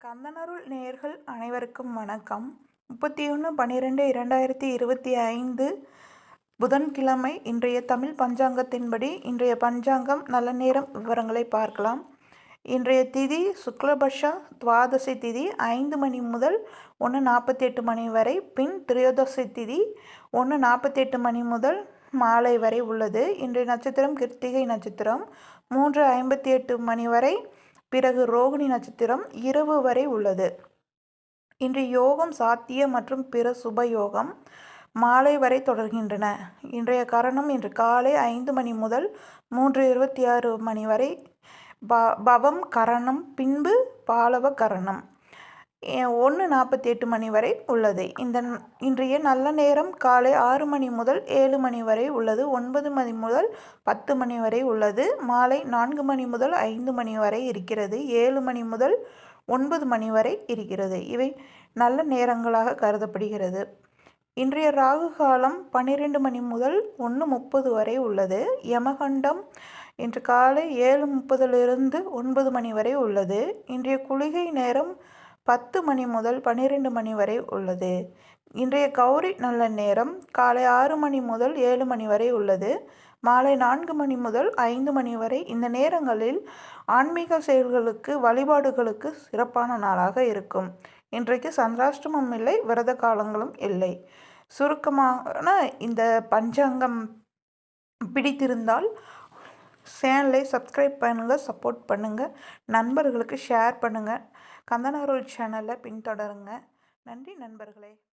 கந்தனருள் நேயர்கள் அனைவருக்கும் வணக்கம். 31/12/2025 புதன்கிழமை இன்றைய தமிழ் பஞ்சாங்கத்தின்படி இன்றைய பஞ்சாங்கம் நல்ல நேரம் விவரங்களை பார்க்கலாம். இன்றைய திதி சுக்லபட்ச துவாதசி திதி 5 மணி முதல் 1:48 மணி வரை, பின் திரையோதசி திதி 1:48 மணி முதல் மாலை வரை உள்ளது. இன்றைய நட்சத்திரம் கிருத்திகை நட்சத்திரம் 3:58 மணி வரை, பிறகு ரோகிணி நட்சத்திரம் இரவு வரை உள்ளது. இன்று யோகம் சாத்திய மற்றும் பிற சுப யோகம் மாலை வரை தொடர்கின்றன. இன்றைய கரணம் இன்று காலை 5 மணி முதல் 3:26 மணி வரை பவம் கரணம், பின்பு பாலவ கரணம் 1:48 மணி வரை உள்ளது. இன்றைய நல்ல நேரம் காலை 6 மணி முதல் 7 மணி வரை உள்ளது. 9 மணி முதல் 10 மணி வரை உள்ளது. மாலை 4 மணி முதல் 5 மணி வரை இருக்கிறது. 7 மணி முதல் 9 மணி வரை இருக்கிறது. இவை நல்ல நேரங்களாக கருதப்படுகிறது. இன்றைய ராகு காலம் 12 மணி முதல் 1:30 வரை உள்ளது. யமகண்டம் இன்று காலை 7:30 9 மணி வரை உள்ளது. இன்றைய குளிகை நேரம் 10 மணி முதல் 12 மணி வரை உள்ளது. இன்றைய கௌரி நல்ல நேரம் காலை 6 மணி முதல் 7 மணி வரை உள்ளது. மாலை 4 மணி முதல் 5 மணி வரை. இந்த நேரங்களில் ஆன்மீக செயல்களுக்கு, வழிபாடுகளுக்கு சிறப்பான நாளாக இருக்கும். இன்றைக்கு சந்திராஷ்டமம் இல்லை, விரத காலங்களும் இல்லை. சுருக்கமான இந்த பஞ்சாங்கம் பிடித்திருந்தால் சேனலை சப்ஸ்கிரைப் பண்ணுங்கள், சப்போர்ட் பண்ணுங்கள், நண்பர்களுக்கு ஷேர் பண்ணுங்கள். கந்தனருள் சேனலை பின்தொடருங்க. நன்றி நண்பர்களே.